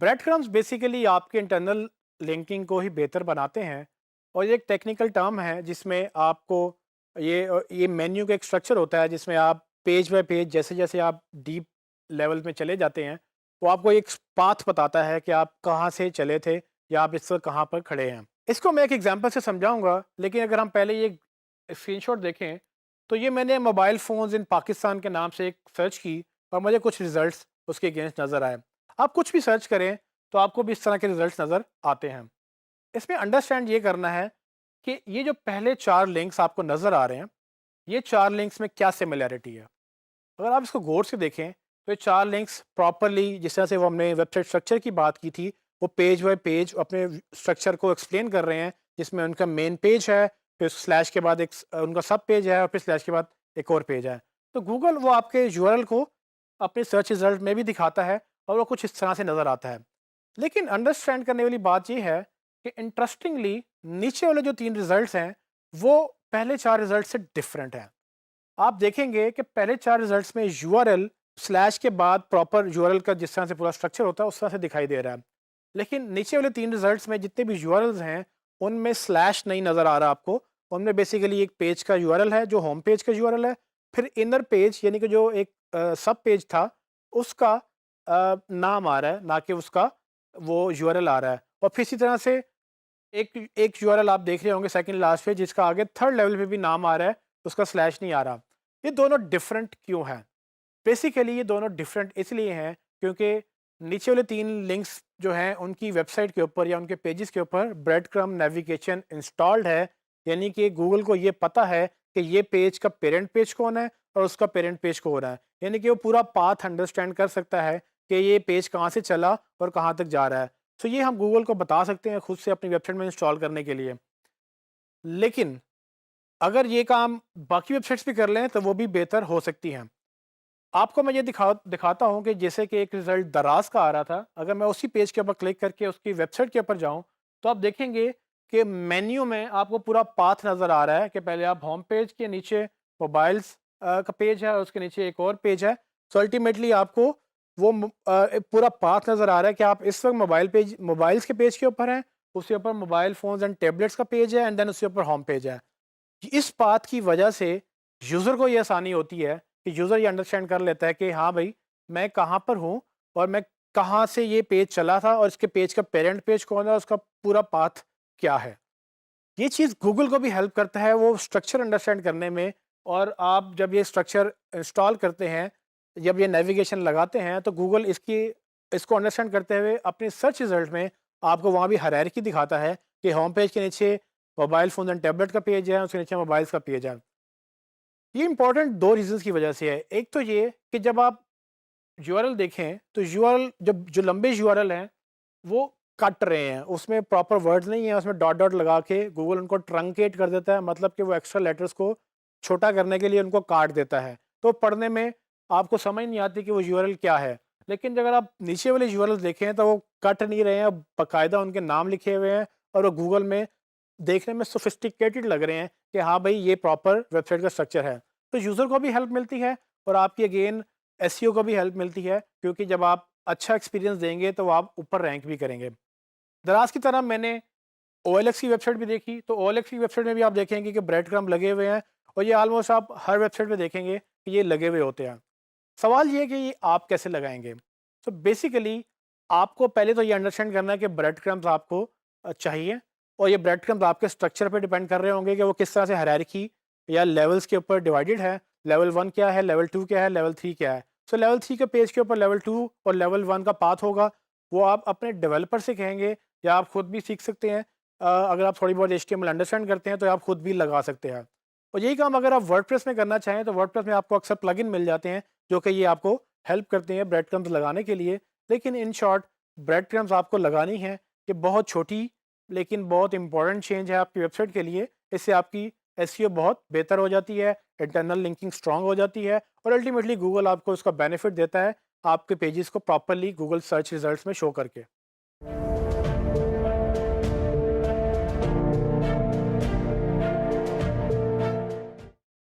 Bread crumbs basically आपके internal linking को ही बेहतर बनाते हैं। और ये एक टेक्निकल टर्म है जिसमें आपको ये मेन्यू का एक स्ट्रक्चर होता है जिसमें आप पेज बाय पेज जैसे जैसे आप डीप लेवल में चले जाते हैं वो आपको एक पाथ बताता है कि आप कहाँ से चले थे या आप इस वक्त कहाँ पर खड़े हैं। इसको मैं एक एग्जांपल से समझाऊंगा, लेकिन अगर हम पहले ये स्क्रीनशॉट देखें तो ये मैंने मोबाइल फ़ोन्स इन पाकिस्तान के नाम से एक सर्च की और मुझे कुछ रिजल्ट्स उसके अगेंस्ट नज़र आए। आप कुछ भी सर्च करें तो आपको भी इस तरह के रिजल्ट्स नज़र आते हैं। इसमें अंडरस्टैंड ये करना है कि ये जो पहले 4 लिंक्स आपको नज़र आ रहे हैं, ये 4 लिंक्स में क्या सिमिलैरिटी है। अगर आप इसको गौर से देखें तो ये 4 लिंक्स प्रॉपर्ली जिस तरह से वो हमने वेबसाइट स्ट्रक्चर की बात की थी, वो पेज बाय पेज अपने स्ट्रक्चर को एक्सप्लेन कर रहे हैं, जिसमें उनका मेन पेज है, फिर स्लैश के बाद एक उनका सब पेज है और फिर स्लैश के बाद एक और पेज है। तो गूगल वो आपके यूआरएल को अपने सर्च रिजल्ट में भी दिखाता है और वो कुछ इस तरह से नज़र आता है। लेकिन अंडरस्टैंड करने वाली बात ये है कि इंटरेस्टिंगली नीचे वाले जो 3 रिजल्ट्स हैं, वो पहले 4 रिजल्ट से डिफरेंट हैं। आप देखेंगे कि पहले 4 रिजल्ट्स में यूआरएल स्लैश के बाद प्रॉपर यूआरएल का जिस तरह से पूरा स्ट्रक्चर होता है उस तरह से दिखाई दे रहा है। लेकिन नीचे वाले 3 रिजल्ट्स में जितने भी यूआरएल्स हैं उनमें स्लैश नहीं नज़र आ रहा आपको। उनमें बेसिकली एक पेज का यूआरएल है जो होम पेज का यूआरएल है, फिर इनर पेज यानी कि जो एक सब पेज था उसका नाम आ रहा है, ना कि उसका वो यूआरएल आ रहा है। और फिर इसी तरह से एक एक यूआरएल आप देख रहे होंगे सेकंड लास्ट पे जिसका आगे थर्ड लेवल पे भी नाम आ रहा है, उसका स्लैश नहीं आ रहा। ये दोनों डिफरेंट क्यों हैं? बेसिकली ये दोनों डिफरेंट इसलिए हैं क्योंकि नीचे वाले 3 लिंक्स जो हैं उनकी वेबसाइट के ऊपर या उनके पेजेस के ऊपर ब्रेड क्रम्ब नेविगेशन इंस्टॉल्ड है। यानी कि गूगल को ये पता है कि ये पेज का पेरेंट पेज कौन है और उसका पेरेंट पेज कौन है। यानी कि वो पूरा पाथ अंडरस्टैंड कर सकता है कि ये पेज कहाँ से चला और कहाँ तक जा रहा है। तो ये हम गूगल को बता सकते हैं खुद से अपनी वेबसाइट में इंस्टॉल करने के लिए। लेकिन अगर ये काम बाकी वेबसाइट्स भी कर लें तो वो भी बेहतर हो सकती हैं। आपको मैं ये दिखाता हूँ कि जैसे कि एक रिज़ल्ट दराज़ का आ रहा था, अगर मैं उसी पेज के ऊपर क्लिक करके उसकी वेबसाइट के ऊपर जाऊँ, तो आप देखेंगे कि मेन्यू में आपको पूरा पाथ नज़र आ रहा है कि पहले आप होम पेज के नीचे मोबाइल्स का पेज है और उसके नीचे एक और पेज है। सो अल्टीमेटली आपको वो पूरा पाथ नज़र आ रहा है कि आप इस वक्त मोबाइल्स के पेज के ऊपर हैं, उसके ऊपर मोबाइल फ़ोन्स एंड टैबलेट्स का पेज है एंड देन उसके ऊपर होम पेज है। इस बात की वजह से यूज़र को ये आसानी होती है कि यूज़र ये अंडरस्टैंड कर लेता है कि हाँ भाई, मैं कहाँ पर हूँ और मैं कहाँ से ये पेज चला था और इसके पेज का पेरेंट पेज कौन है और उसका पूरा पाथ क्या है। ये चीज़ गूगल को भी हेल्प करता है वो स्ट्रक्चर अंडरस्टैंड करने में। और आप जब ये स्ट्रक्चर इंस्टॉल करते हैं, जब ये नेविगेशन लगाते हैं तो गूगल इसको अंडरस्टैंड करते हुए अपने सर्च रिजल्ट में आपको वहाँ भी हायरार्की दिखाता है कि होम पेज के नीचे मोबाइल फ़ोन एंड टैबलेट का पेज है, उसके नीचे मोबाइल्स का पेज है। ये इंपॉर्टेंट 2 रीज़न्स की वजह से है। एक तो ये कि जब आप यूआरएल देखें तो यूआरएल जब जो लंबे यूआरएल हैं वो कट रहे हैं, उसमें प्रॉपर वर्ड्स नहीं है, उसमें डॉट डॉट लगा के गूगल उनको ट्रंकेट कर देता है, मतलब कि वो एक्स्ट्रा लेटर्स को छोटा करने के लिए उनको काट देता है। तो पढ़ने में आपको समझ नहीं आती कि वो यूआरएल क्या है। लेकिन अगर आप नीचे वाले यूआरएल देखें तो वो कट नहीं रहे हैं, बाकायदा उनके नाम लिखे हुए हैं और वो गूगल में देखने में सोफिस्टिकेटेड लग रहे हैं कि हाँ भाई ये प्रॉपर वेबसाइट का स्ट्रक्चर है। तो यूज़र को भी हेल्प मिलती है और आपकी अगेन एसईओ को भी हेल्प मिलती है, क्योंकि जब आप अच्छा एक्सपीरियंस देंगे तो आप ऊपर रैंक भी करेंगे। दराज की तरह मैंने ओएलएक्स की वेबसाइट भी देखी, तो ओएलएक्स की वेबसाइट में भी आप देखेंगे कि ब्रेड क्रम्ब लगे हुए हैं और ये ऑलमोस्ट आप हर वेबसाइट पे देखेंगे कि ये लगे हुए होते हैं। सवाल ये है कि ये आप कैसे लगाएंगे। तो बेसिकली आपको पहले तो ये अंडरस्टैंड करना है कि ब्रेड क्रम्ब्स आपको चाहिए और ये ब्रेड क्रम्ब्स आपके स्ट्रक्चर पे डिपेंड कर रहे होंगे कि वो किस तरह से हायरार्की या लेवल्स के ऊपर डिवाइडेड है। लेवल 1 क्या है, लेवल 2 क्या है, लेवल 3 क्या है। सो लेवल 3 के पेज के ऊपर लेवल 2 और लेवल 1 का पाथ होगा, वो आप अपने डेवलपर से कहेंगे या आप खुद भी सीख सकते हैं। अगर आप थोड़ी बहुत एचटीएमएल अंडरस्टैंड करते हैं तो आप खुद भी लगा सकते हैं। और यही काम अगर आप वर्डप्रेस में करना चाहें तो वर्डप्रेस में आपको अक्सर प्लगइन मिल जाते हैं जो कि ये आपको हेल्प करते हैं ब्रेड क्रम्स लगाने के लिए। लेकिन इन शॉर्ट ब्रेड क्रम्स आपको लगानी है। ये बहुत छोटी लेकिन बहुत इंपॉर्टेंट चेंज है आपकी वेबसाइट के लिए। इससे आपकी एसईओ बहुत बेहतर हो जाती है, इंटरनल लिंकिंग स्ट्रांग हो जाती है और अल्टीमेटली गूगल आपको उसका बेनिफिट देता है आपके पेजेस को प्रॉपरली गूगल सर्च रिजल्ट्स में शो करके।